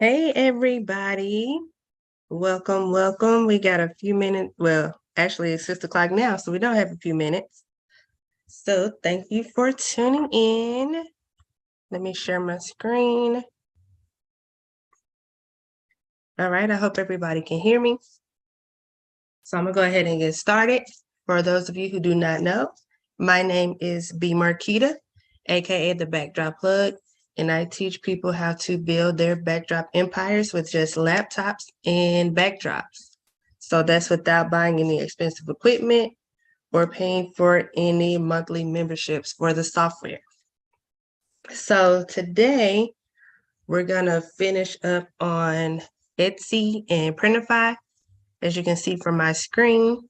Hey everybody, welcome. We got a few minutes. Well, actually it's 6 o'clock now, so we don't have a few minutes. So thank you for tuning in. Let me share my screen. All right, I hope everybody can hear me. So I'm gonna go ahead and get started. For those of you who do not know, my name is B. Marquita, aka the Backdrop Plug, and I teach people how to build their backdrop empires with just laptops and backdrops. So that's without buying any expensive equipment or paying for any monthly memberships for the software. So today we're gonna finish up on Etsy and Printify. As you can see from my screen,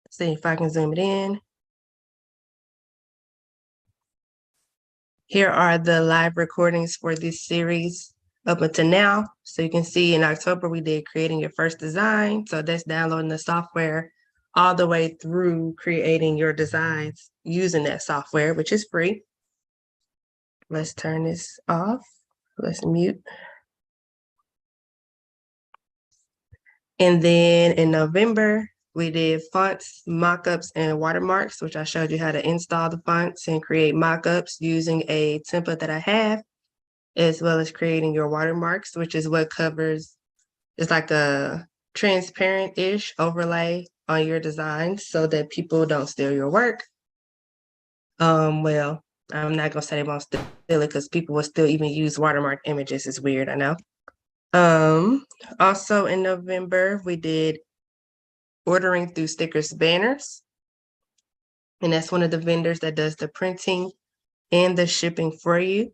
see if I can zoom it in. Here are the live recordings for this series up until now. So you can see in October, we did creating your first design. So that's downloading the software all the way through creating your designs using that software, which is free. Let's turn this off. Let's mute. And then in November, we did fonts, mockups, and watermarks, which I showed you how to install the fonts and create mockups using a template that I have, as well as creating your watermarks, which is what covers, it's like a transparent-ish overlay on your design so that people don't steal your work. Well, I'm not gonna say they won't steal it because people will still even use watermark images. It's weird, I know. Also in November, we did ordering through stickers banners. And that's one of the vendors that does the printing and the shipping for you.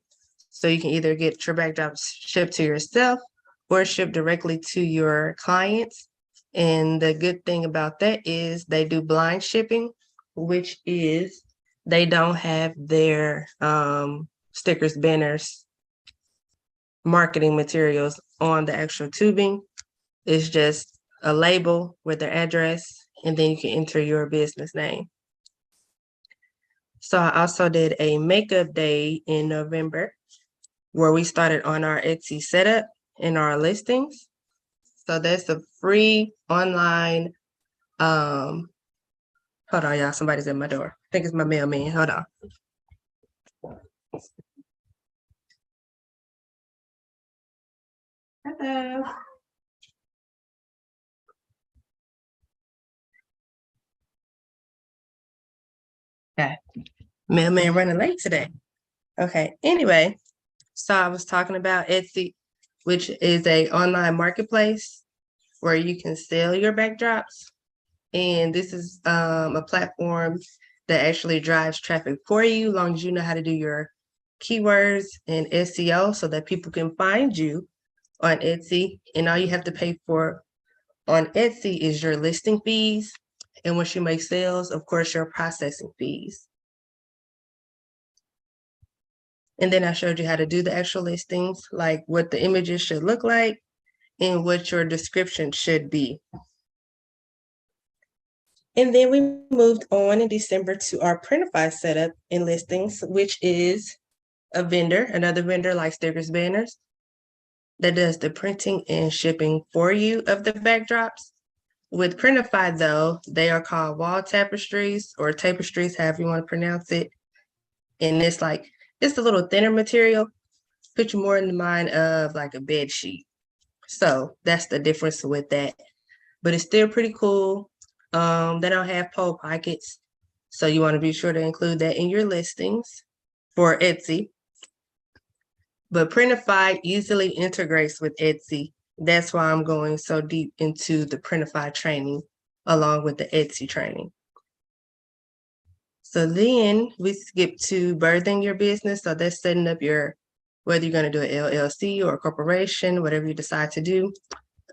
So you can either get your backdrops shipped to yourself or shipped directly to your clients. And the good thing about that is they do blind shipping, which is they don't have their stickers, banners, marketing materials on the actual tubing. It's just a label with their address, and then you can enter your business name. So I also did a makeup day in November where we started on our Etsy setup and our listings. So that's a free online, hold on y'all, somebody's at my door. I think it's my mailman, hold on. Hello. Okay, mailman running late today. Okay, anyway, so I was talking about Etsy, which is a online marketplace where you can sell your backdrops. And this is a platform that actually drives traffic for you, as long as you know how to do your keywords and SEO so that people can find you on Etsy. And all you have to pay for on Etsy is your listing fees. And once you make sales, of course, your processing fees. And then I showed you how to do the actual listings, like what the images should look like and what your description should be. And then we moved on in December to our Printify setup and listings, which is a vendor, another vendor like Stickers Banners, that does the printing and shipping for you of the backdrops. With Printify, though, they are called wall tapestries or tapestries, however you want to pronounce it. And it's a little thinner material, put you more in the mind of like a bed sheet. So that's the difference with that. But it's still pretty cool. They don't have pole pockets, so you want to be sure to include that in your listings for Etsy. But Printify easily integrates with Etsy. That's why I'm going so deep into the Printify training along with the Etsy training. So then we skip to birthing your business. So that's setting up whether you're going to do an LLC or a corporation, whatever you decide to do.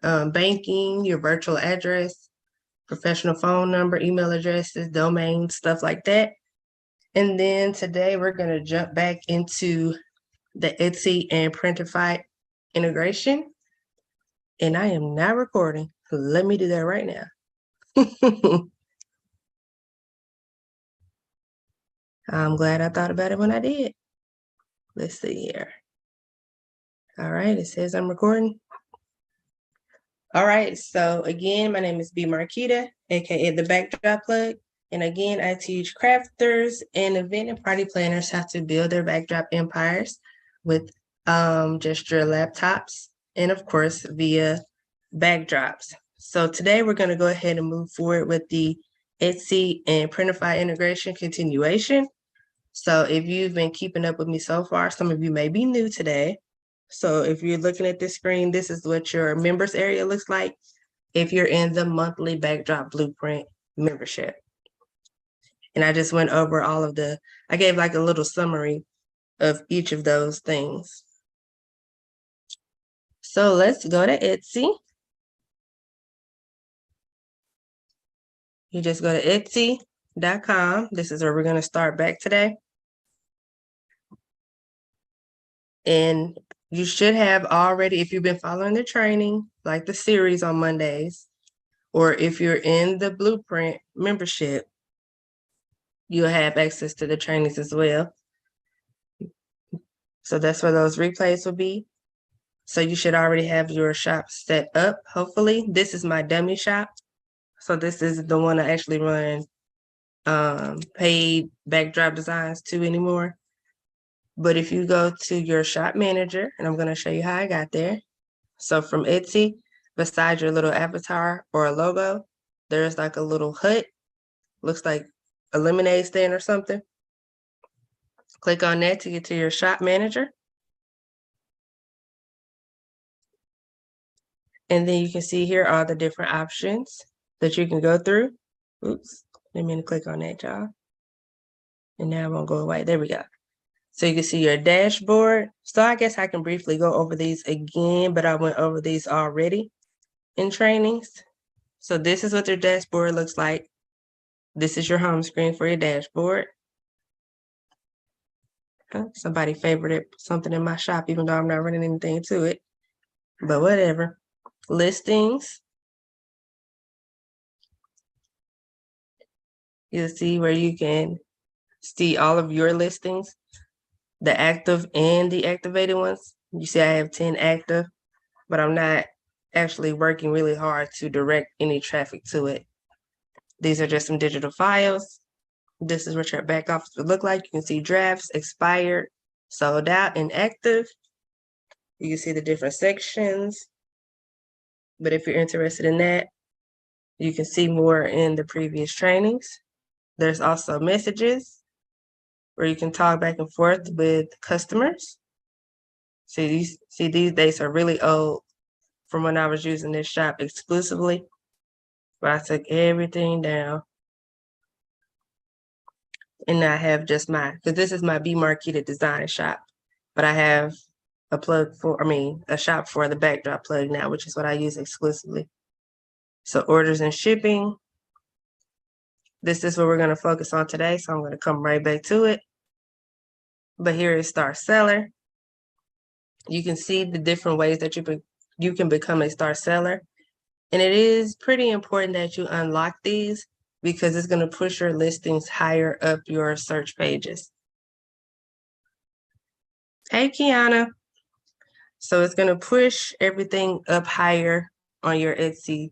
Banking, your virtual address, professional phone number, email addresses, domains, stuff like that. And then today we're going to jump back into the Etsy and Printify integration. And I am not recording. Let me do that right now. I'm glad I thought about it when I did. Let's see here. All right, it says I'm recording. All right, so again, my name is B. Marquita, aka the Backdrop Plug. And again, I teach crafters and event and party planners how to build their backdrop empires with just your laptops and of course via backdrops. So today we're going to go ahead and move forward with the Etsy and Printify integration continuation. So if you've been keeping up with me so far, some of you may be new today. So if you're looking at this screen, this is what your members area looks like if you're in the monthly backdrop blueprint membership. And I just went over all of I gave like a little summary of each of those things. So let's go to Etsy. You just go to etsy.com. This is where we're going to start back today. And you should have already, if you've been following the training, like the series on Mondays, or if you're in the blueprint membership, you'll have access to the trainings as well. So that's where those replays will be. So you should already have your shop set up, hopefully. This is my dummy shop. So this is the one I actually run paid backdrop designs to anymore. But if you go to your shop manager, and I'm going to show you how I got there. So from Etsy, beside your little avatar or a logo, there's like a little hut. Looks like a lemonade stand or something. Click on that to get to your shop manager. And then you can see here all the different options that you can go through. Oops, didn't mean to click on that, y'all. And now it won't go away. There we go. So you can see your dashboard. So I guess I can briefly go over these again, but I went over these already in trainings. So this is what your dashboard looks like. This is your home screen for your dashboard. Somebody favorited something in my shop, even though I'm not running anything to it, but whatever. Listings. You'll see where you can see all of your listings, the active and deactivated ones. You see I have 10 active, but I'm not actually working really hard to direct any traffic to it. These are just some digital files. This is what your back office would look like. You can see drafts, expired, sold out, and active. You can see the different sections. But if you're interested in that, you can see more in the previous trainings. There's also messages where you can talk back and forth with customers. See, these dates are really old from when I was using this shop exclusively, but I took everything down. And I have just because this is my B Marquita design shop, but I have a shop for the backdrop plug now, which is what I use exclusively. So orders and shipping. This is what we're going to focus on today. So I'm going to come right back to it. But here is Star Seller. You can see the different ways that you can become a Star Seller. And it is pretty important that you unlock these because it's going to push your listings higher up your search pages. Hey, Kiana. So it's going to push everything up higher on your Etsy,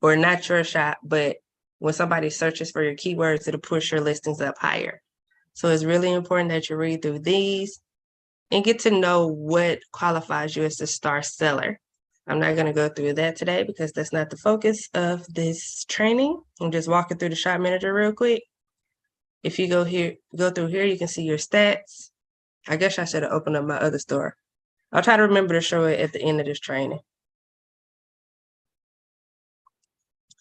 or not your shop, but when somebody searches for your keywords, it'll push your listings up higher. So it's really important that you read through these and get to know what qualifies you as a Star Seller. I'm not going to go through that today because that's not the focus of this training. I'm just walking through the shop manager real quick. If you go through here, you can see your stats. I guess I should have opened up my other store. I'll try to remember to show it at the end of this training,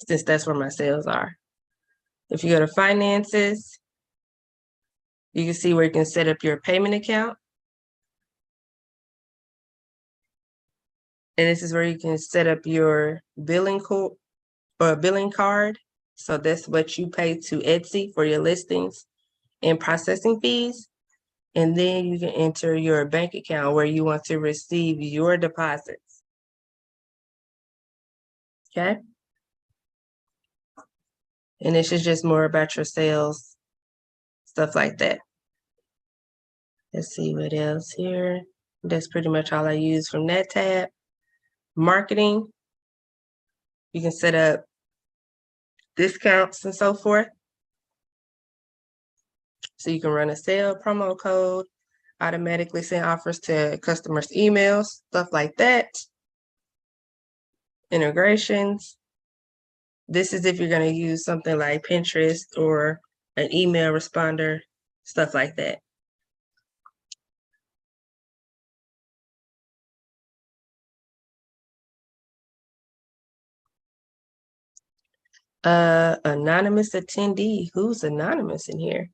since that's where my sales are. If you go to finances, you can see where you can set up your payment account. And this is where you can set up your billing code or a billing card. So that's what you pay to Etsy for your listings and processing fees. And then you can enter your bank account where you want to receive your deposits. Okay. And this is just more about your sales, stuff like that. Let's see what else here. That's pretty much all I use from that tab. Marketing, you can set up discounts and so forth. So you can run a sale, promo code, automatically send offers to customers' emails, stuff like that. Integrations. This is if you're going to use something like Pinterest or an email responder, stuff like that. Anonymous attendee. Who's anonymous in here?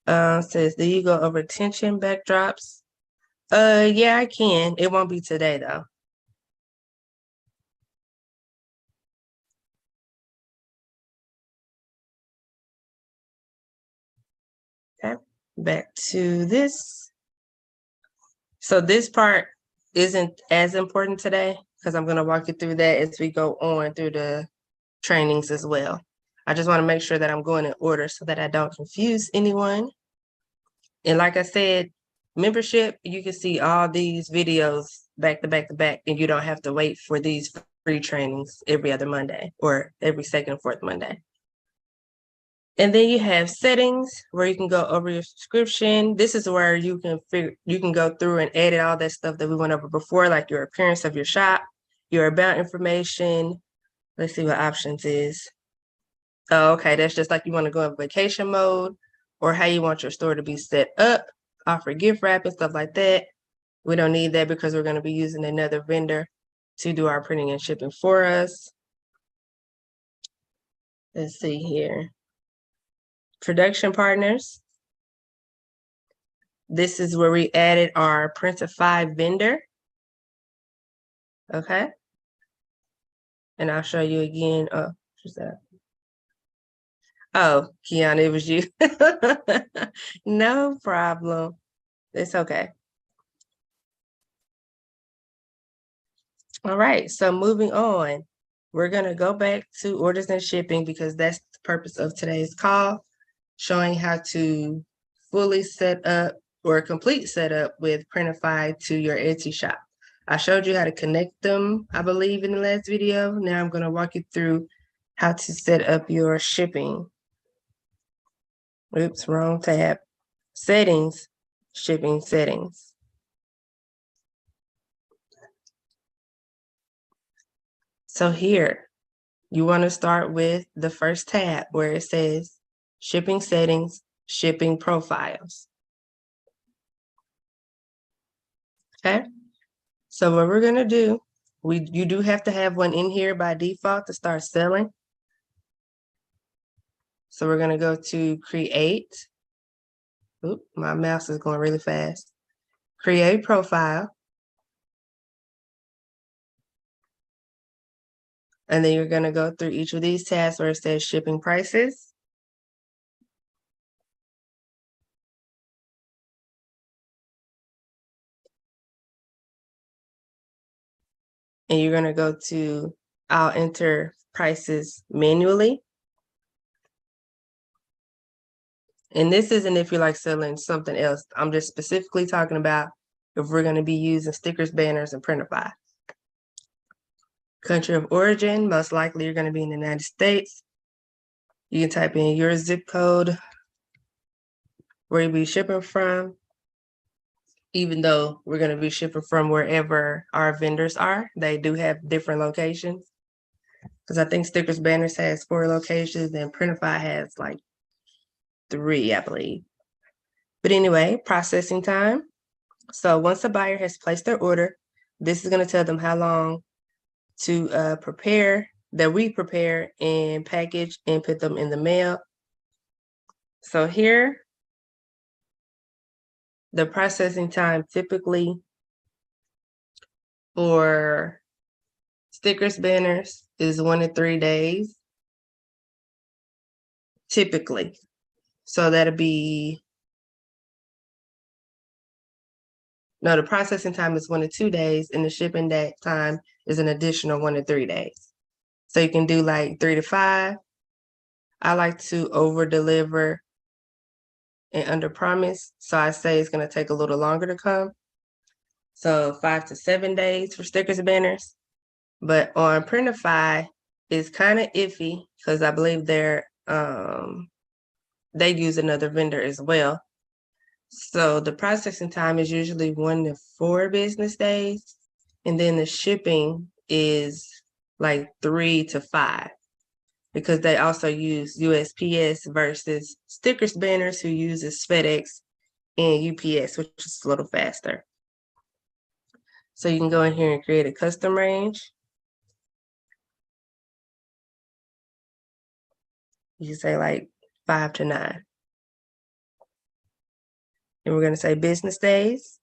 Says, do you go over tension backdrops? Yeah, I can. It won't be today though. Okay, back to this. So this part isn't as important today because I'm going to walk you through that as we go on through the trainings as well. I just want to make sure that I'm going in order so that I don't confuse anyone. And like I said, membership, you can see all these videos back to back to back, and you don't have to wait for these free trainings every other Monday or every second or fourth Monday. And then you have settings where you can go over your subscription. This is where you can go through and edit all that stuff that we went over before, like your appearance of your shop, your about information. Let's see what options is. Oh, okay, that's just like you want to go in vacation mode or how you want your store to be set up, offer gift wrap and stuff like that. We don't need that because we're going to be using another vendor to do our printing and shipping for us. Let's see here. Production partners. This is where we added our Printify vendor. Okay. And I'll show you again. Oh, what's that? Oh, Kiana, it was you. No problem. It's okay. All right, so moving on, we're going to go back to orders and shipping because that's the purpose of today's call, showing how to fully set up or complete setup with Printify to your Etsy shop. I showed you how to connect them, I believe, in the last video. Now I'm going to walk you through how to set up your shipping. Oops, wrong tab. Settings, shipping settings. So here, you want to start with the first tab where it says shipping settings, shipping profiles. Okay. So what we're going to do, you do have to have one in here by default to start selling. So we're going to go to create. Oop, my mouse is going really fast. Create profile. And then you're going to go through each of these tabs where it says shipping prices. And you're going to go to, I'll enter prices manually. And this isn't if you're like selling something else. I'm just specifically talking about if we're going to be using stickers, banners, and Printify. Country of origin, most likely you're going to be in the United States. You can type in your zip code, where you'll be shipping from, even though we're going to be shipping from wherever our vendors are. They do have different locations. Because I think Stickers Banners has 4 locations and Printify has like 3, I believe. But anyway, processing time. So once a buyer has placed their order, this is going to tell them how long to prepare, that we prepare and package and put them in the mail. So here, the processing time typically for stickers, banners is 1 to 3 days, typically. So that'll be, no, the processing time is 1 to 2 days, and the shipping time is an additional 1 to 3 days. So you can do like 3 to 5. I like to over deliver and under promise. So I say it's going to take a little longer to come. So 5 to 7 days for stickers and banners. But on Printify, it's kind of iffy because I believe they use another vendor as well. So the processing time is usually 1 to 4 business days. And then the shipping is like 3 to 5 because they also use USPS versus stickers banners who uses FedEx and UPS, which is a little faster. So you can go in here and create a custom range. You can say like 5 to 9. And we're going to say business days.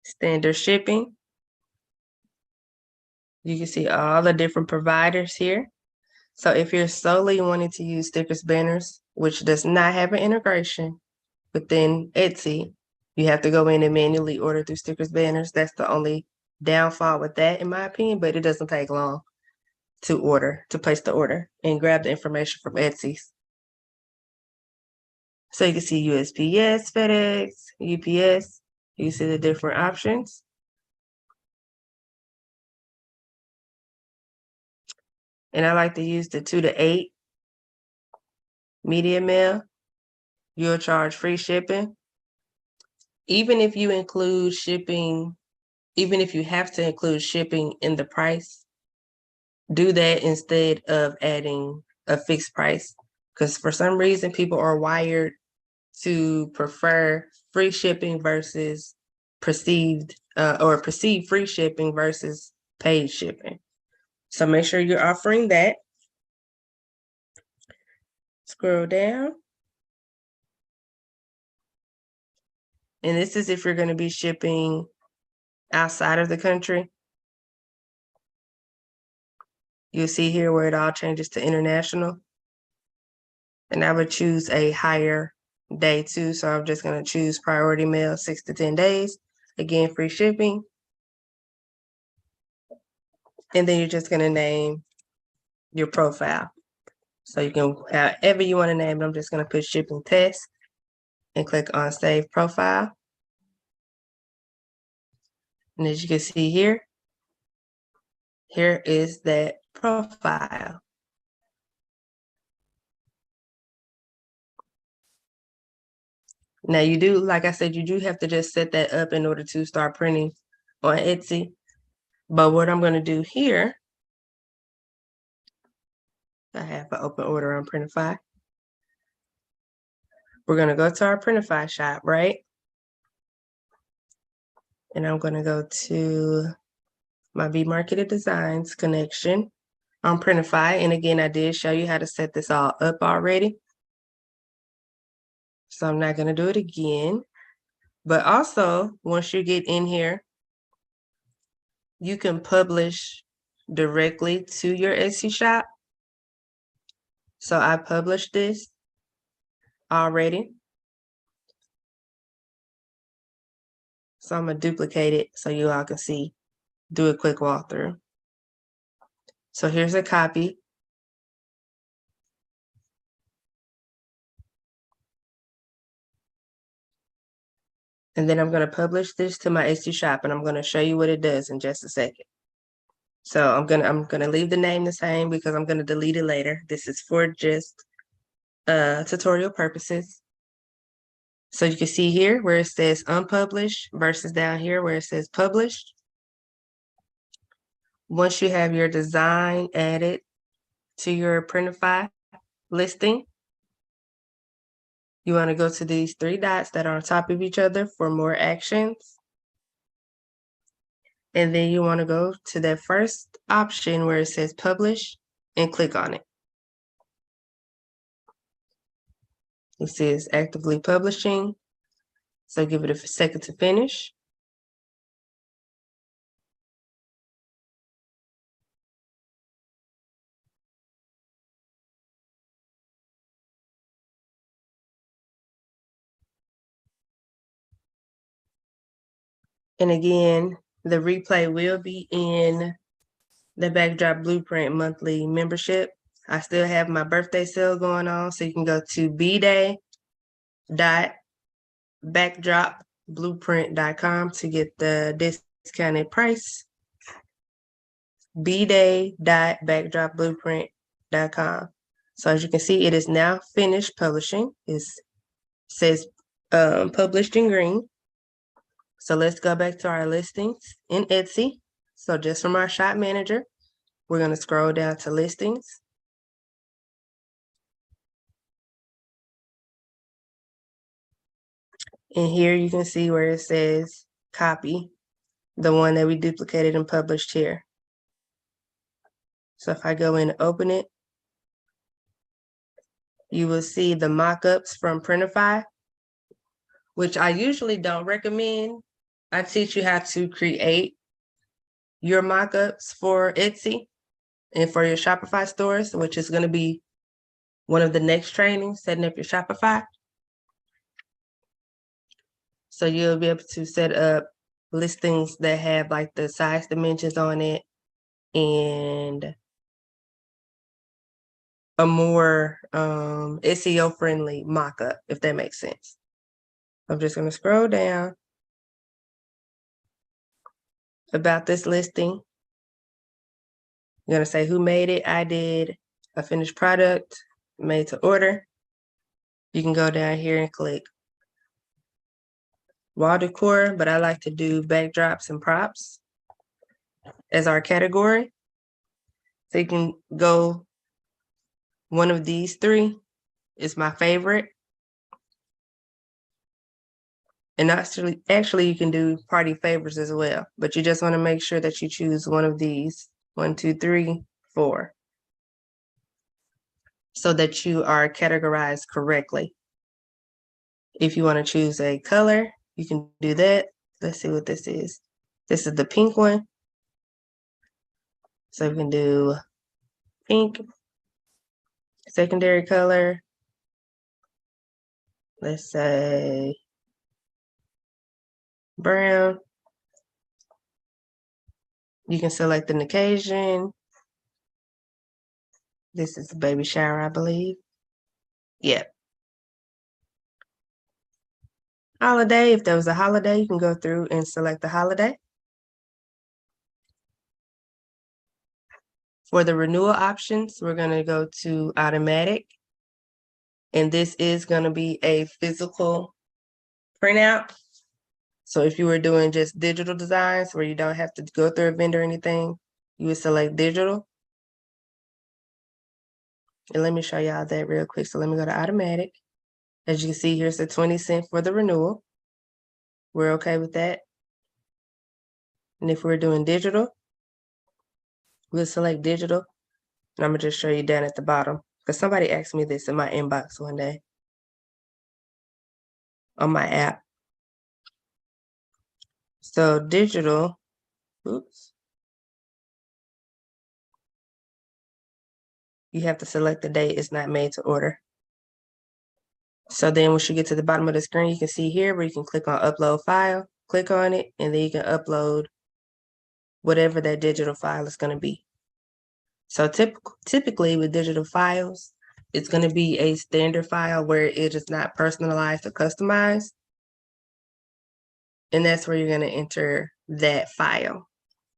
Standard shipping. You can see all the different providers here. So if you're solely wanting to use stickers banners, which does not have an integration within Etsy, you have to go in and manually order through stickers banners. That's the only downfall with that, in my opinion, but it doesn't take long to place the order and grab the information from Etsy. So you can see USPS, FedEx, UPS. You see the different options. And I like to use the 2 to 8 media mail. You'll charge free shipping. Even if you include shipping, even if you have to include shipping in the price, do that instead of adding a fixed price. Because for some reason, people are wired to prefer free shipping versus perceived free shipping versus paid shipping. So make sure you're offering that. Scroll down. And this is if you're going to be shipping outside of the country. You'll see here where it all changes to international. And I would choose a higher day too. So I'm just going to choose priority mail, 6 to 10 days. Again, free shipping. And then you're just going to name your profile. So you can, however you want to name it, I'm just going to put shipping test and click on save profile. And as you can see here, here is that profile. Now you do, like I said, you do have to just set that up in order to start printing on Etsy. But what I'm going to do here, I have an open order on Printify. We're going to go to our Printify shop, right? And I'm going to go to my Be Marketed Designs connection on Printify. And again, I did show you how to set this all up already. So I'm not going to do it again. But also, once you get in here, you can publish directly to your Etsy shop. So I published this already. So I'm going to duplicate it so you all can see, do a quick walkthrough. So here's a copy. And then I'm going to publish this to my Etsy shop, and I'm going to show you what it does in just a second. So I'm gonna leave the name the same because I'm gonna delete it later. This is for just tutorial purposes. So you can see here where it says unpublished versus down here where it says published. Once you have your design added to your Printify listing, you want to go to these 3 dots that are on top of each other for more actions. And then you want to go to that first option where it says publish and click on it. You see it's actively publishing. So give it a second to finish. And again, the replay will be in the Backdrop Blueprint monthly membership. I still have my birthday sale going on, so you can go to B-Day dot backdropblueprint.com to get the discounted price. bday.backdropblueprint.com. So as you can see, it is now finished publishing. It says published in green. So let's go back to our listings in Etsy. So just from our shop manager, we're going to scroll down to listings. And here you can see where it says copy, the one that we duplicated and published here. So if I go in and open it, you will see the mock-ups from Printify, which I usually don't recommend. I teach you how to create your mock-ups for Etsy and for your Shopify stores, which is going to be one of the next trainings, setting up your Shopify. So you'll be able to set up listings that have like the size dimensions on it and a more SEO friendly mock-up, if that makes sense. I'm just going to scroll down. About this listing, I'm going to say who made it. I did. A finished product, made to order. You can go down here and click wall decor, but I like to do backdrops and props as our category. So you can go one of these three is my favorite. And actually you can do party favors as well, but you just want to make sure that you choose one of these, 1, 2, 3, 4, so that you are categorized correctly. If you want to choose a color, you can do that. Let's see what this is. This is the pink one. So we can do pink, secondary color. Let's say brown. You can select an occasion. This is the baby shower, I believe. Yeah. Holiday, if there was a holiday, you can go through and select the holiday. For the renewal options, we're going to go to automatic. And this is going to be a physical printout. So if you were doing just digital designs where you don't have to go through a vendor or anything, you would select digital. And let me show y'all that real quick. So let me go to automatic. As you can see, here's the 20 cents for the renewal. We're okay with that. And if we're doing digital, we'll select digital. And I'm gonna just show you down at the bottom because somebody asked me this in my inbox one day on my app. So digital, oops. You have to select the date it's not made to order. So then once you get to the bottom of the screen, you can see here where you can click on upload file, click on it, and then you can upload whatever that digital file is going to be. So typically with digital files, it's going to be a standard file where it is not personalized or customized. And that's where you're going to enter that file.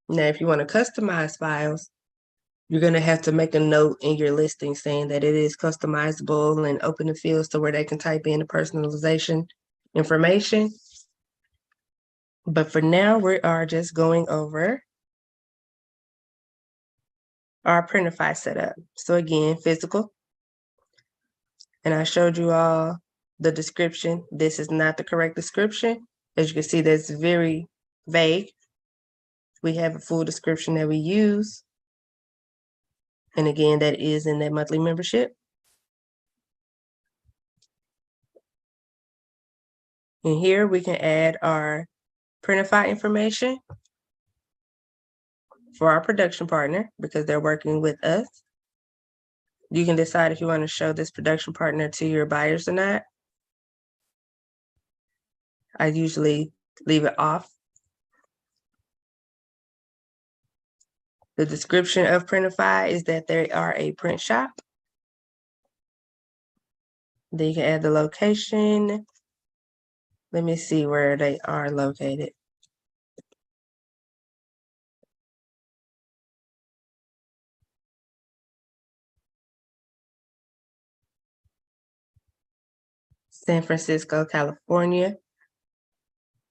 Now, if you want to customize files, you're going to have to make a note in your listing saying that it is customizable and open the fields to where they can type in the personalization information. But for now, we are just going over our Printify setup. So again, physical. And I showed you all the description. This is not the correct description. As you can see, that's very vague. We have a full description that we use. And again, that is in that monthly membership. And here we can add our Printify information for our production partner because they're working with us. You can decide if you want to show this production partner to your buyers or not. I usually leave it off. The description of Printify is that they are a print shop. Then you can add the location. Let me see where they are located. San Francisco, California.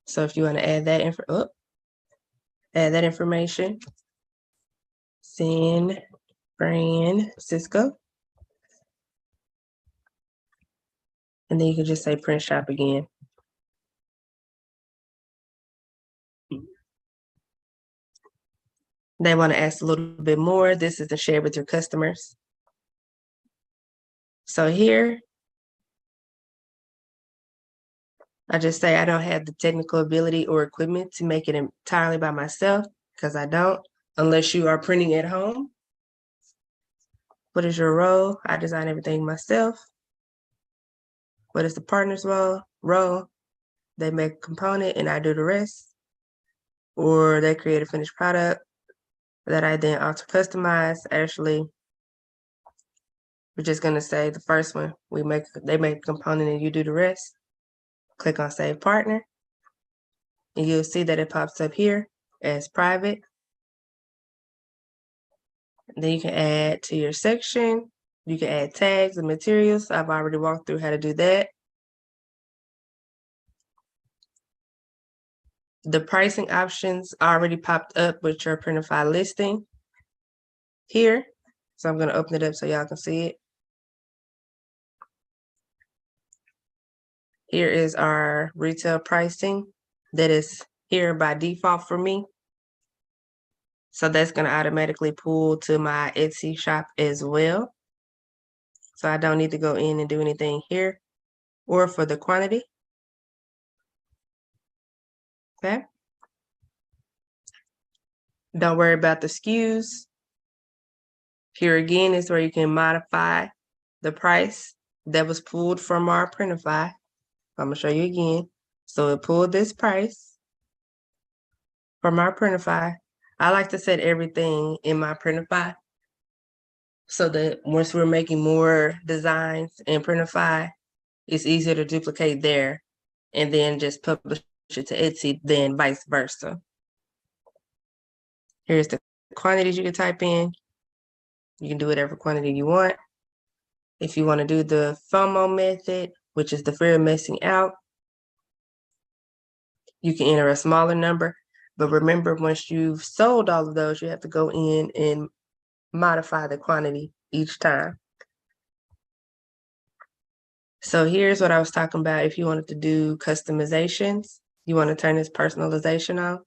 So if you want to add that information, San Francisco. And then you can just say print shop again. They want to ask a little bit more. This is to share with your customers. So here, I just say I don't have the technical ability or equipment to make it entirely by myself, because I don't, unless you are printing at home. What is your role? I design everything myself. What is the partner's role? They make a component and I do the rest. Or they create a finished product that I then auto customize. Actually, we're just gonna say the first one, they make a component and you do the rest. Click on Save Partner, and you'll see that it pops up here as private. And then you can add to your section. You can add tags and materials. I've already walked through how to do that. The pricing options already popped up with your Printify listing here. So I'm gonna open it up so y'all can see it. Here is our retail pricing that is here by default for me. So that's gonna automatically pull to my Etsy shop as well. So I don't need to go in and do anything here or for the quantity. Okay. Don't worry about the SKUs. Here again is where you can modify the price that was pulled from our Printify. I'm gonna show you again. So it pulled this price from our Printify. I like to set everything in my Printify so that once we're making more designs in Printify, it's easier to duplicate there and then just publish it to Etsy, then vice versa. Here's the quantities you can type in. You can do whatever quantity you want. If you want to do the FOMO method, which is the fear of missing out, you can enter a smaller number. But remember, once you've sold all of those, you have to go in and modify the quantity each time. So here's what I was talking about. If you wanted to do customizations, you want to turn this personalization on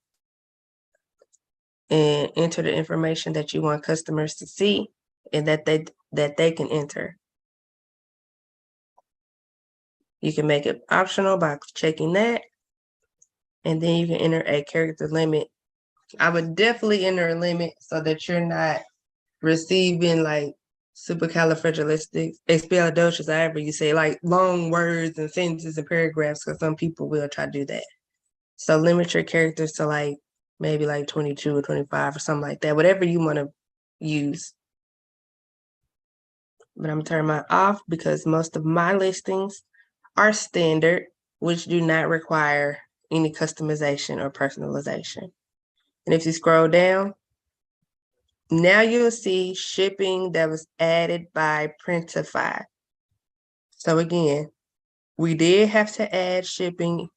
and enter the information that you want customers to see and that they can enter. You can make it optional by checking that. And then you can enter a character limit. I would definitely enter a limit so that you're not receiving like supercalifragilisticexpialidocious, however you say, like long words and sentences and paragraphs, because some people will try to do that. So limit your characters to like maybe like 22 or 25 or something like that, whatever you want to use. But I'm gonna turn mine off because most of my listings are standard, which do not require any customization or personalization. And if you scroll down, now you'll see shipping that was added by Printify. So again, we did have to add shipping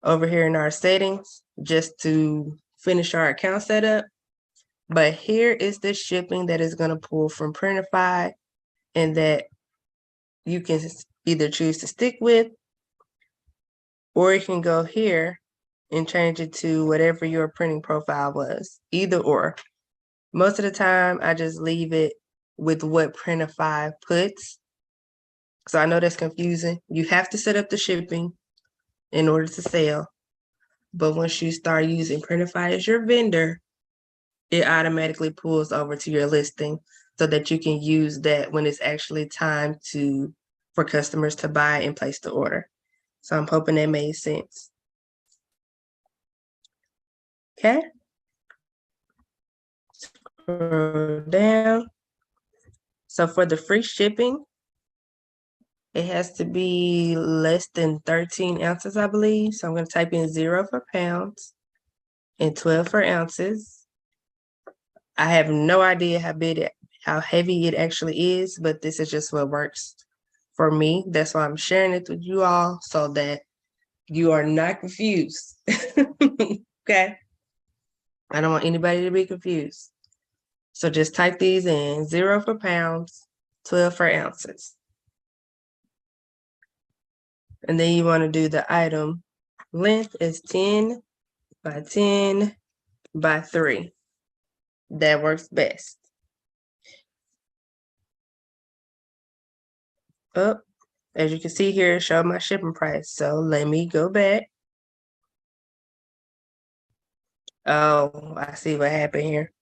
over here in our settings just to finish our account setup. But here is the shipping that is going to pull from Printify and that you can either choose to stick with, or you can go here and change it to whatever your printing profile was, either or. Most of the time, I just leave it with what Printify puts. So I know that's confusing. You have to set up the shipping in order to sell. But once you start using Printify as your vendor, it automatically pulls over to your listing so that you can use that when it's actually time for customers to buy and place the order. So I'm hoping that made sense. Okay. Scroll down. So for the free shipping, It has to be less than 13 ounces, I believe. So I'm going to type in 0 for pounds and 12 for ounces. I have no idea how heavy it actually is, but this is just what works for me. That's why I'm sharing it with you all so that you are not confused. Okay. I don't want anybody to be confused. So just type these in: 0 for pounds, 12 for ounces. And then you want to do the item length is 10 by 10 by 3. That works best. Up, as you can see here, show my shipping price. So let me go back. Oh, I see what happened here.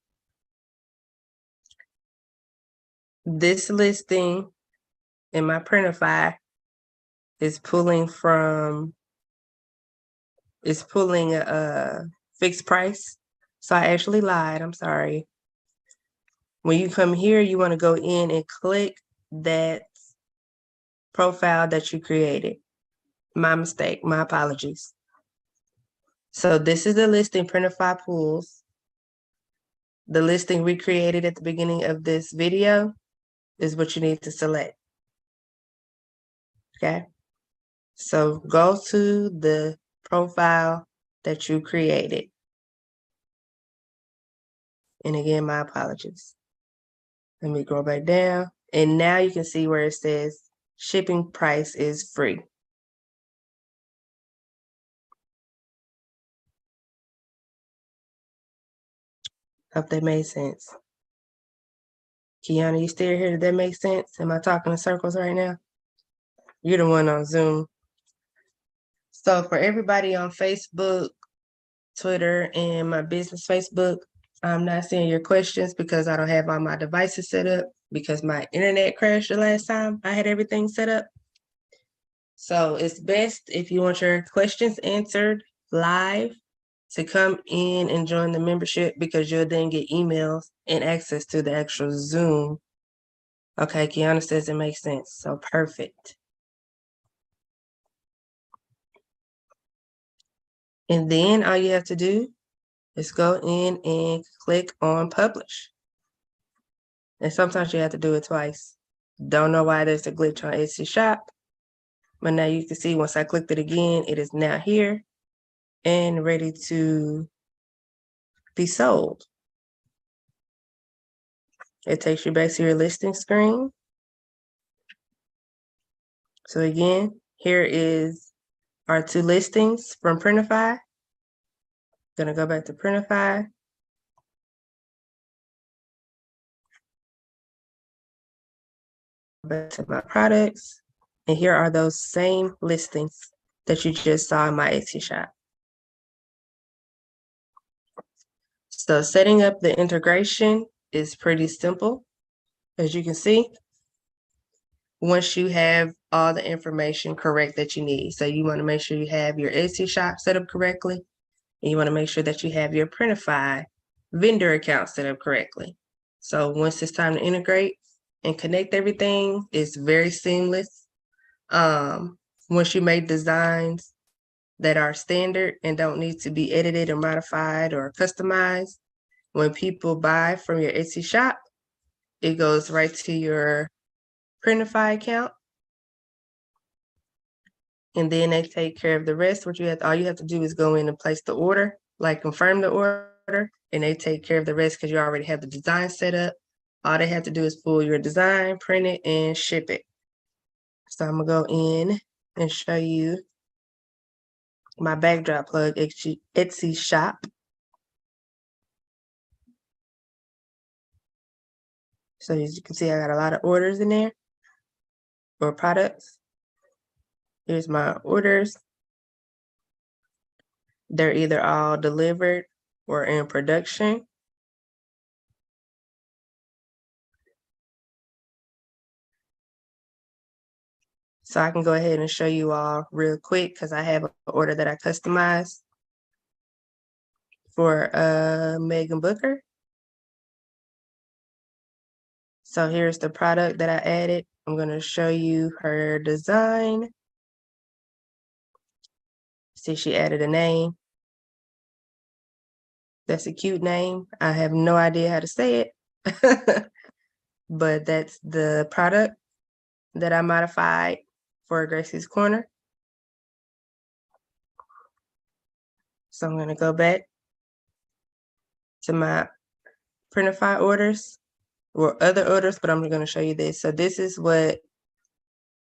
This listing in my Printify is pulling a fixed price. So I actually lied. I'm sorry. When you come here, you want to go in and click that profile that you created. My mistake. My apologies. So this is the listing Printify pulls. The listing we created at the beginning of this video is what you need to select. Okay. So go to the profile that you created. And again, my apologies. Let me go back down. And now you can see where it says shipping price is free. Hope that made sense. Kiana, you still here? Did that make sense? Am I talking in circles right now? You're the one on Zoom. So for everybody on Facebook, Twitter, and my business Facebook, I'm not seeing your questions because I don't have all my devices set up because my internet crashed the last time I had everything set up. So it's best if you want your questions answered live to come in and join the membership because you'll then get emails and access to the actual Zoom. Okay, Kiana says it makes sense. So perfect. And then all you have to do is go in and click on publish. And sometimes you have to do it twice. Don't know why there's a glitch on Etsy shop, but now you can see once I clicked it again, it is now here and ready to be sold. It takes you back to your listing screen. So again, here is our 2 listings from Printify. Gonna go back to Printify. Back to my products. And here are those same listings that you just saw in my Etsy shop. So setting up the integration is pretty simple. As you can see, once you have all the information correct that you need. So you want to make sure you have your Etsy shop set up correctly. And you want to make sure that you have your Printify vendor account set up correctly. So once it's time to integrate and connect everything, it's very seamless. Once you make designs that are standard and don't need to be edited or modified or customized, when people buy from your Etsy shop, it goes right to your Printify account. And then they take care of the rest. All you have to do is go in and place the order, like confirm the order, and they take care of the rest because you already have the design set up. All they have to do is pull your design, print it, and ship it. So I'm gonna go in and show you my backdrop plug Etsy shop. So as you can see, I got a lot of orders in there or products. Here's my orders. They're either all delivered or in production. So I can go ahead and show you all real quick because I have an order that I customized for Megan Booker. So here's the product that I added I'm going to show you her design. See, she added a name. That's a cute name. I have no idea how to say it, but that's the product that I modified for Gracie's Corner. So I'm going to go back to my Printify orders or other orders, but I'm going to show you this. So this is what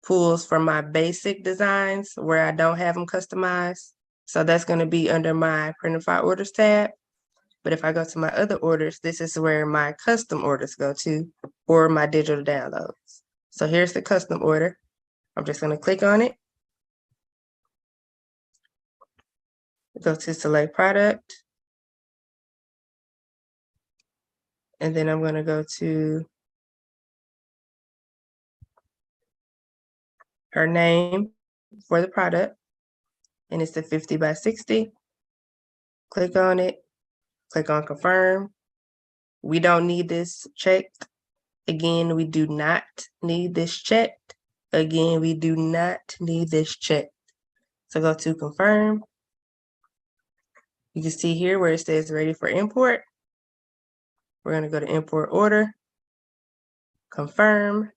pulls from my basic designs where I don't have them customized. So that's going to be under my Printify orders tab. But if I go to my other orders, this is where my custom orders go to, or my digital downloads. So here's the custom order. I'm just going to click on it. Go to select product. And then I'm going to go to her name for the product. And it's the 50 by 60. Click on it. Click on confirm. We don't need this checked. Again, we do not need this checked. Again, we do not need this checked. So go to confirm. You can see here where it says ready for import. We're going to go to import order, confirm.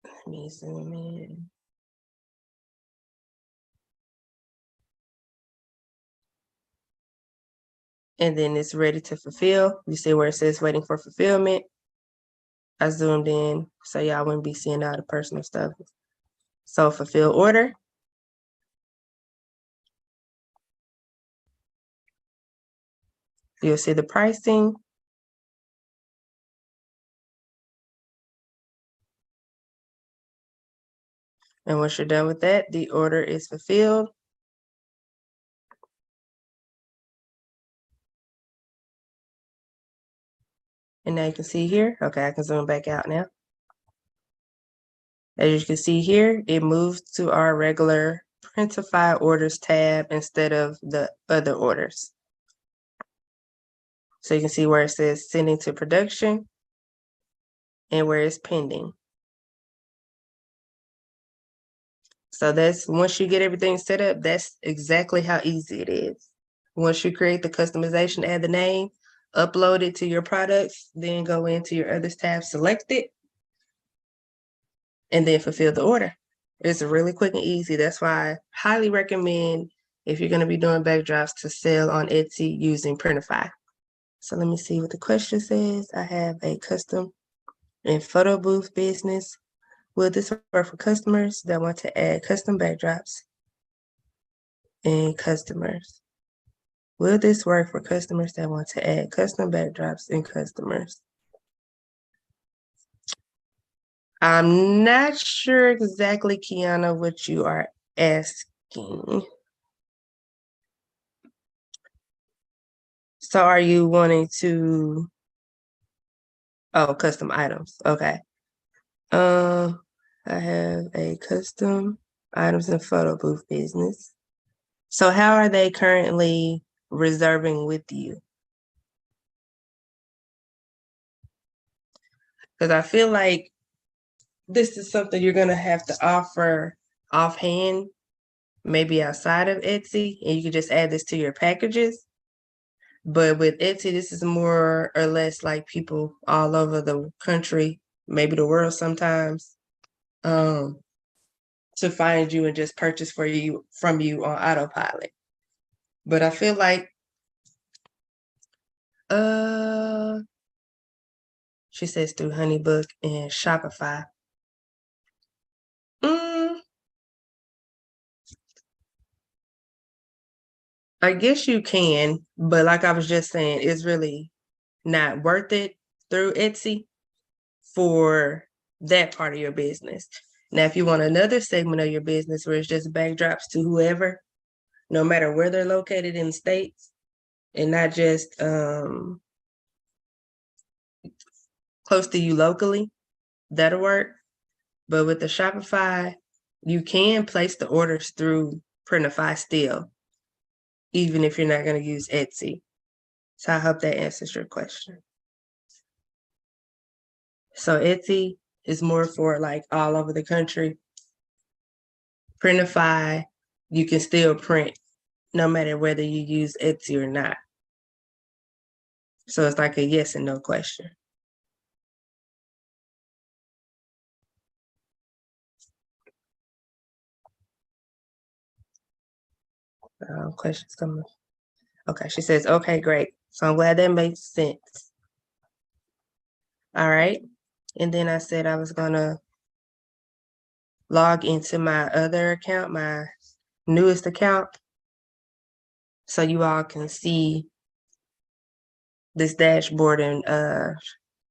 Let me zoom in. And then it's ready to fulfill. You see where it says waiting for fulfillment. I zoomed in so y'all wouldn't be seeing all the personal stuff. So fulfill order. You'll see the pricing. And once you're done with that, the order is fulfilled. And now you can see here, okay, I can zoom back out now. As you can see here, it moves to our regular Printify orders tab instead of the other orders. So you can see where it says sending to production and where it's pending. So that's, once you get everything set up, that's exactly how easy it is. Once you create the customization, add the name, upload it to your products, then go into your others tab, select it, and then fulfill the order. It's really quick and easy. That's why I highly recommend, if you're going to be doing backdrops, to sell on Etsy using Printify. So let me see what the question says. I have a custom and photo booth business. Will this work for customers that want to add custom backdrops and customers? Will this work for customers that want to add custom backdrops and customers? I'm not sure exactly, Kiana, what you are asking. So are you wanting to, oh, custom items, okay. I have a custom items and photo booth business. So how are they currently reserving with you? Because I feel like this is something you're gonna have to offer offhand, maybe outside of Etsy, and you can just add this to your packages. But with Etsy, this is more or less like people all over the country, maybe the world sometimes, to find you and just purchase from you on autopilot. But I feel like, she says through Honeybook and Shopify. I guess you can, but like I was just saying, it's really not worth it through Etsy for that part of your business. Now, if you want another segment of your business where it's just backdrops to whoever, no matter where they're located in the States, and not just close to you locally, that'll work. But with the Shopify, you can place the orders through Printify still. even if you're not going to use Etsy. So I hope that answers your question. So Etsy is more for like all over the country. Printify, you can still print no matter whether you use Etsy or not. So it's like a yes and no question. Questions coming. Okay, she says, okay, great. So I'm glad that makes sense. All right. And then I said I was gonna log into my other account, my newest account, so you all can see this dashboard and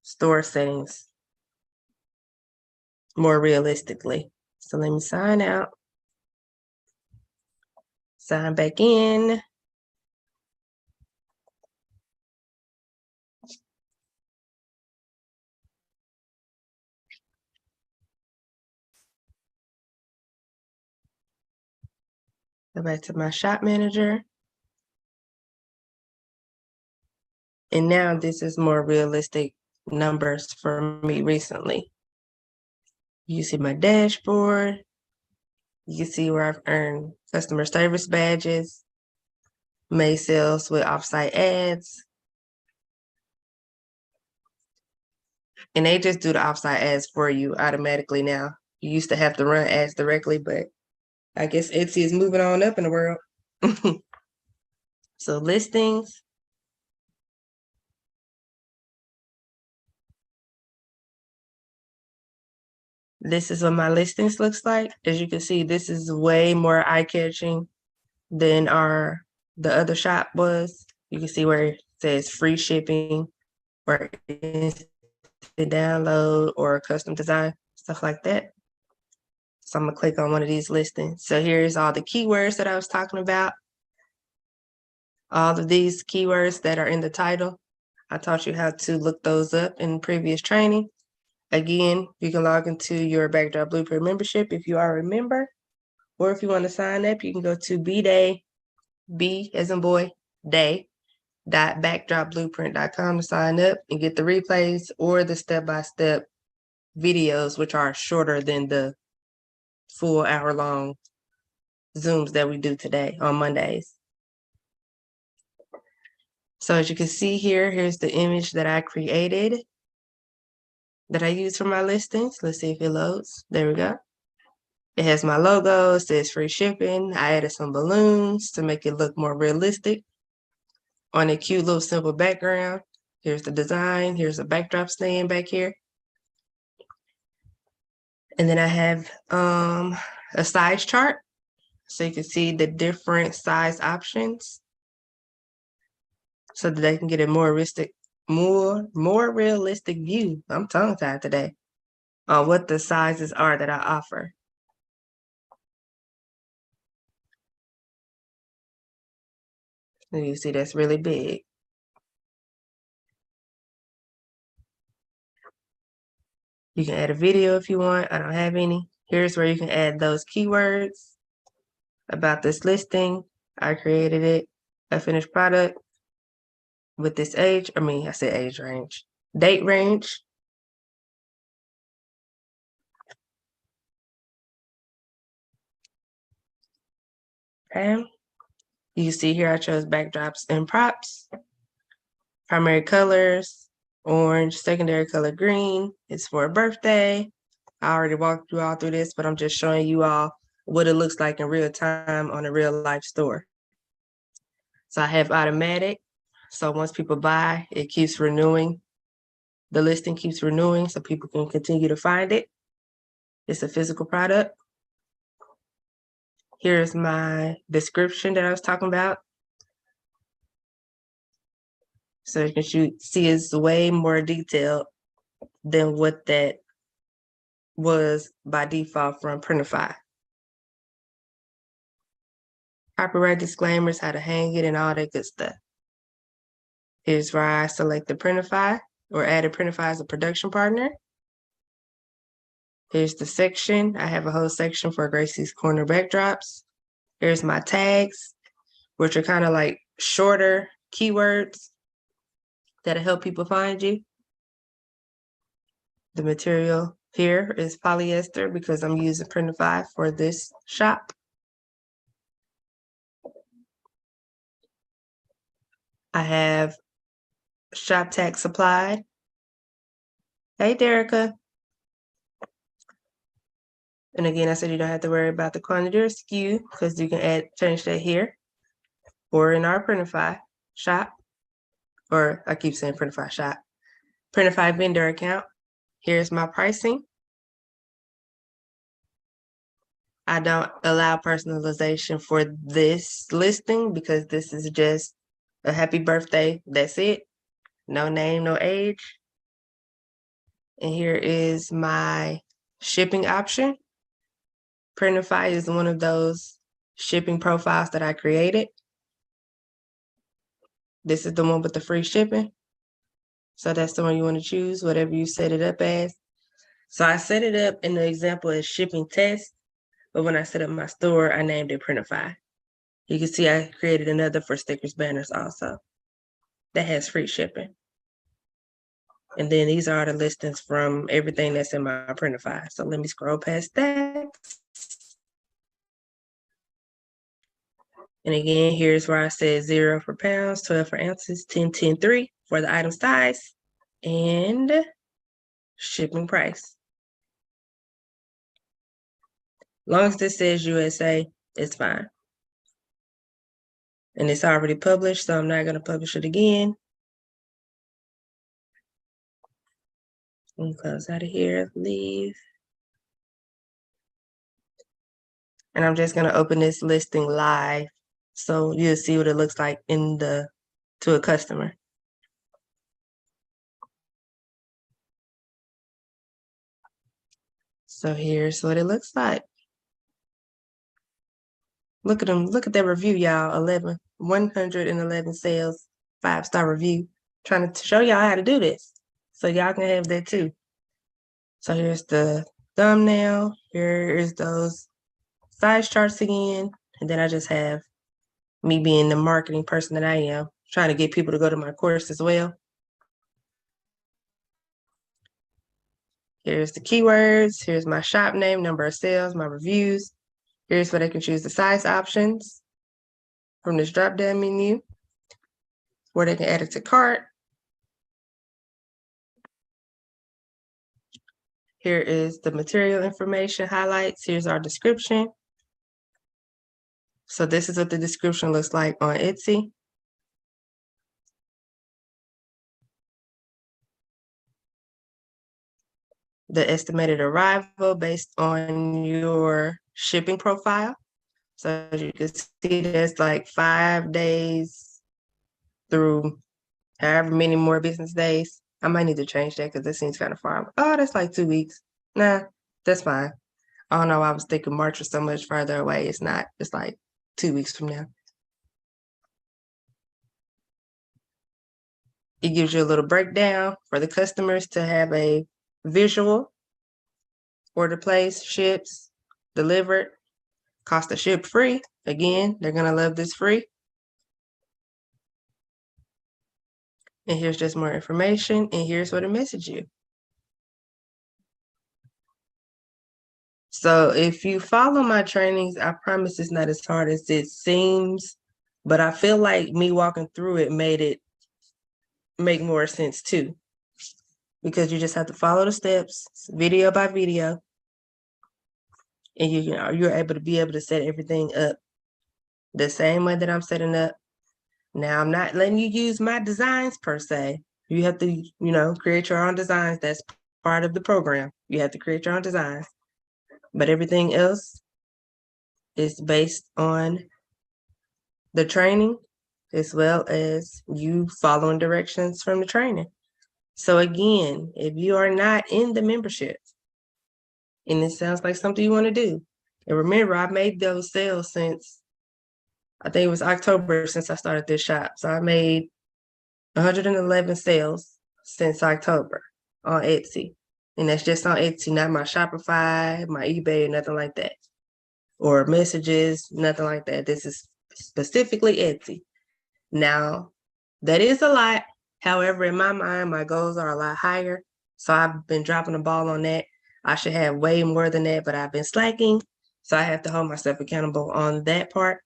store settings more realistically. So let me sign out, sign back in. Go back to my shop manager. And now this is more realistic numbers for me recently. You see my dashboard. You can see where I've earned customer service badges, made sales with offsite ads. And they just do the offsite ads for you automatically now. You used to have to run ads directly, but I guess Etsy is moving on up in the world. So listings. This is what my listings looks like. As you can see, this is way more eye-catching than the other shop was. You can see where it says free shipping or instant download or custom design, stuff like that. So I'm gonna click on one of these listings. So here's all the keywords that I was talking about. All of these keywords that are in the title. I taught you how to look those up in previous training. Again, you can log into your Backdrop Blueprint membership if you are a member, or if you want to sign up, you can go to B as in boy, day.backdropblueprint.com to sign up and get the replays or the step-by-step videos, which are shorter than the full hour-long Zooms that we do today on Mondays. So as you can see here, here's the image that I created that I use for my listings. Let's see if it loads. There we go. It has my logo, it says free shipping. I added some balloons to make it look more realistic on a cute little simple background. Here's the design. Here's a backdrop stand back here. And then I have a size chart so you can see the different size options so that they can get a more realistic view. I'm tongue-tied today on what the sizes are that I offer. And you see that's really big. You can add a video if you want. I don't have any. Here's where you can add those keywords about this listing. I created it, a finished product with this I said age range, date range. Okay. You see here I chose backdrops and props. Primary colors, orange, secondary color green. It's for a birthday. I already walked you all through this, but I'm just showing you all what it looks like in real time on a real life store. So I have automatic. So once people buy, it keeps renewing. The listing keeps renewing so people can continue to find it. It's a physical product. Here's my description that I was talking about. So you can see it's way more detailed than what that was by default from Printify. Copyright disclaimers, how to hang it, and all that good stuff. Here's where I select the Printify or added Printify as a production partner. Here's the section. I have a whole section for Gracie's Corner backdrops. Here's my tags. which are kind of like shorter keywords that'll help people find you. The material here is polyester because I'm using Printify for this shop. I have shop tax supplied. Hey, Derica. And again, I said you don't have to worry about the quantity or SKU because you can change that here or in our Printify shop, or I keep saying Printify shop, Printify vendor account. Here's my pricing. I don't allow personalization for this listing because this is just a happy birthday. That's it. No name, no age. And here is my shipping option. Printify is one of those shipping profiles that I created. This is the one with the free shipping. So that's the one you want to choose, whatever you set it up as. So I set it up in the example as shipping test, but when I set up my store, I named it Printify. You can see I created another for stickers, banners also. That has free shipping. And then these are the listings from everything that's in my Printify. So let me scroll past that. And again, here's where I said 0 for pounds, 12 for ounces, 10, 10, 3 for the item size, and shipping price. Long as this says USA, it's fine. And it's already published, so I'm not going to publish it again. Let me close out of here, leave. And I'm just going to open this listing live so you'll see what it looks like to a customer. So here's what it looks like. Look at them. Look at that review, y'all. 111 sales, 5-star review. Trying to show y'all how to do this so y'all can have that too. So here's the thumbnail. Here is those size charts again. And then I just have me being the marketing person that I am, trying to get people to go to my course as well. Here's the keywords. Here's my shop name, number of sales, my reviews. Here's where they can choose the size options from this drop-down menu, where they can add it to cart. Here is the material information highlights. Here's our description. So this is what the description looks like on Etsy. The estimated arrival based on your shipping profile. So as you can see, there's like 5 days through however many more business days. I might need to change that because that seems kind of far. Oh, that's like 2 weeks. Nah, that's fine. I don't know. I was thinking March was so much further away. It's not. It's like 2 weeks from now. It gives you a little breakdown for the customers to have a visual. Order placed, ships, delivered, cost of ship free. Again, they're going to love this free. And here's just more information. And here's what it messaged you. So if you follow my trainings, I promise it's not as hard as it seems. But I feel like me walking through it made it make more sense too. Because you just have to follow the steps, video by video. And you're able to set everything up the same way that I'm setting up. Now, I'm not letting you use my designs per se. You have to, create your own designs. That's part of the program. You have to create your own designs. But everything else is based on the training as well as you following directions from the training. So again, if you are not in the membership and it sounds like something you want to do, and remember, I've made those sales since, I think it was October since I started this shop. So I made 111 sales since October on Etsy. And that's just on Etsy, not my Shopify, my eBay, or nothing like that. Or messages, nothing like that. This is specifically Etsy. Now, that is a lot. However, in my mind, my goals are a lot higher. So I've been dropping the ball on that. I should have way more than that, but I've been slacking. So I have to hold myself accountable on that part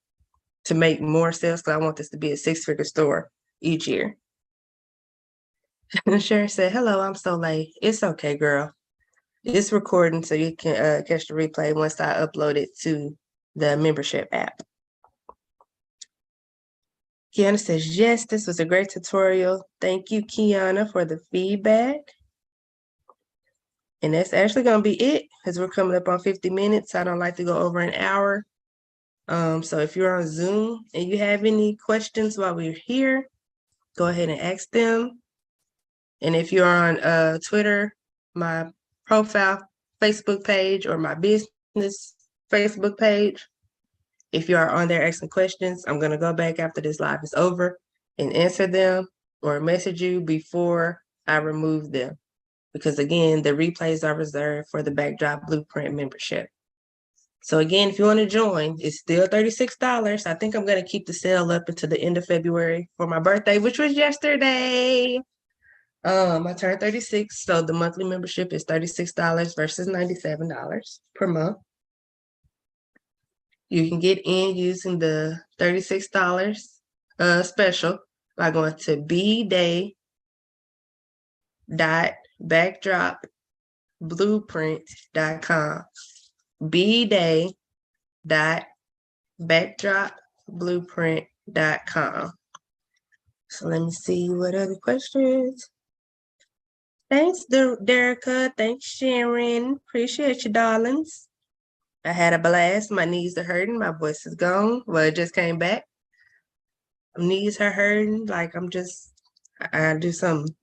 to make more sales because I want this to be a 6-figure store each year. Sharon said, hello, I'm so late. It's okay, girl. It's recording so you can catch the replay once I upload it to the membership app. Kiana says, yes, this was a great tutorial. Thank you, Kiana, for the feedback. And that's actually going to be it because we're coming up on 50 minutes. I don't like to go over an hour. So if you're on Zoom and you have any questions while we're here, go ahead and ask them. And if you're on Twitter, my profile Facebook page or my business Facebook page, if you are on there asking questions, I'm going to go back after this live is over and answer them or message you before I remove them. Because again, the replays are reserved for the Backdrop Blueprint membership. So again, if you want to join, it's still $36. I think I'm going to keep the sale up until the end of February for my birthday, which was yesterday. I turned 36, so the monthly membership is $36 versus $97 per month. You can get in using the $36 special by going to bday.backdropblueprint.com. bday.backdropblueprint.com. So let me see what other questions. Thanks, Derica. Thanks, Sharon. Appreciate you, darlings. I had a blast. My knees are hurting. My voice is gone. Well, it just came back. My knees are hurting. Like I do something.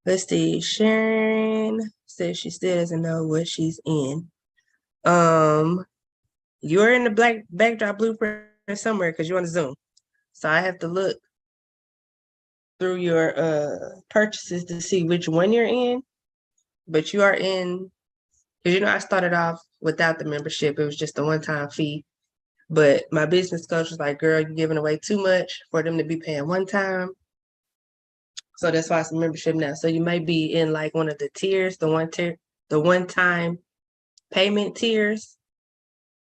Let's see. Sharon says she still doesn't know what she's in. You're in the Backdrop Blueprint somewhere because you're on Zoom. So I have to look through your purchases to see which one you're in. But you are in, because I started off without the membership. It was just a one-time fee. But my business coach was like, girl, you're giving away too much for them to be paying one time. So that's why it's a membership now. So you may be in like one of the tiers, the one-time payment tiers.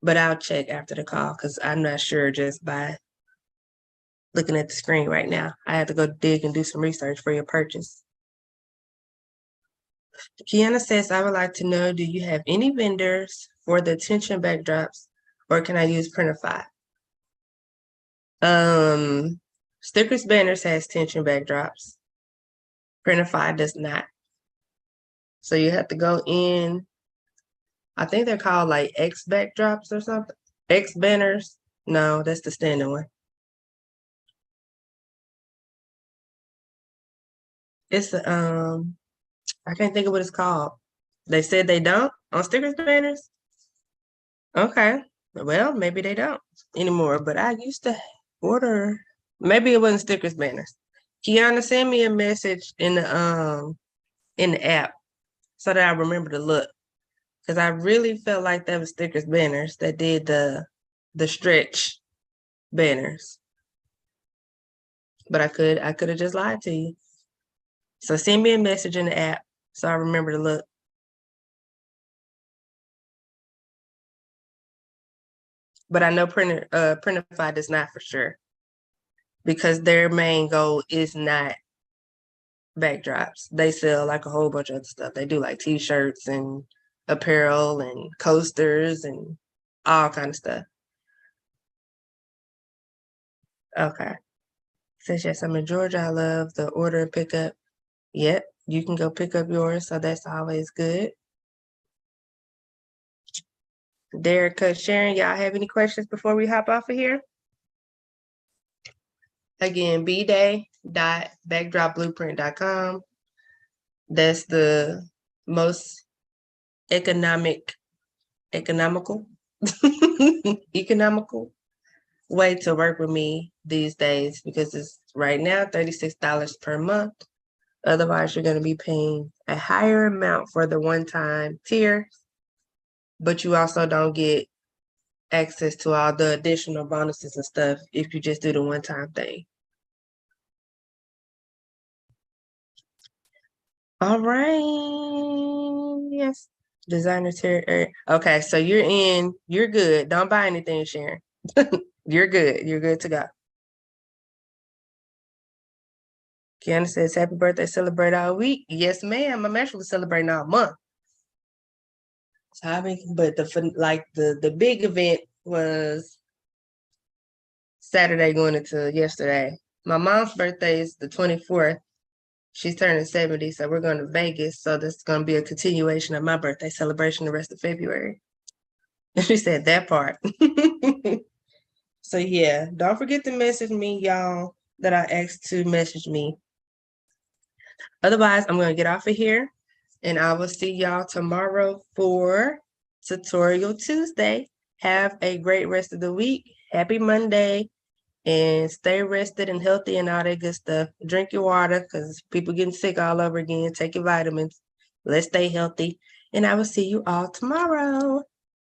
But I'll check after the call because I'm not sure just by looking at the screen right now. I have to go dig and do some research for your purchase. Kiana says, I would like to know, do you have any vendors for the tension backdrops or can I use Printify? Stickers Banners has tension backdrops. Printify does not. So you have to go in, I think they're called like X backdrops or something. X banners. No, that's the standard one. It's I can't think of what it's called. They said they don't on Stickers Banners. Okay. Well, maybe they don't anymore, but I used to order. Maybe it wasn't Stickers Banners. Kiana, send me a message in the app so that I remember to look. Because I really felt like that was Stickers Banners that did the stretch banners. But I could have just lied to you. So send me a message in the app so I remember to look. But I know Printify does not for sure. Because their main goal is not backdrops. They sell like a whole bunch of other stuff. They do like t-shirts and apparel and coasters and all kind of stuff. Okay. Says yes, I'm in Georgia. I love the order and pickup. Yep, you can go pick up yours, so that's always good. Derek, Sharon, y'all have any questions before we hop off of here? Again, bday.backdropblueprint.com. That's the most economical economical way to work with me these days because it's right now $36 per month. Otherwise, you're going to be paying a higher amount for the one-time tier, but you also don't get access to all the additional bonuses and stuff if you just do the one-time thing. All right. Yes. Designer Terry. Okay, so you're in. You're good. Don't buy anything, Sharon. You're good. You're good to go. Kiana says, happy birthday, celebrate all week. Yes, ma'am. I'm actually celebrating all month. So but the big event was Saturday going into yesterday. My mom's birthday is the 24th. She's turning 70, so we're going to Vegas. So this is going to be a continuation of my birthday celebration the rest of February. She said that part. So yeah, don't forget to message me, y'all, that I asked to message me. Otherwise, I'm going to get off of here, and I will see y'all tomorrow for Tutorial Tuesday. Have a great rest of the week. Happy Monday, and stay rested and healthy and all that good stuff. Drink your water because people getting sick all over again. Take your vitamins. Let's stay healthy, and I will see you all tomorrow.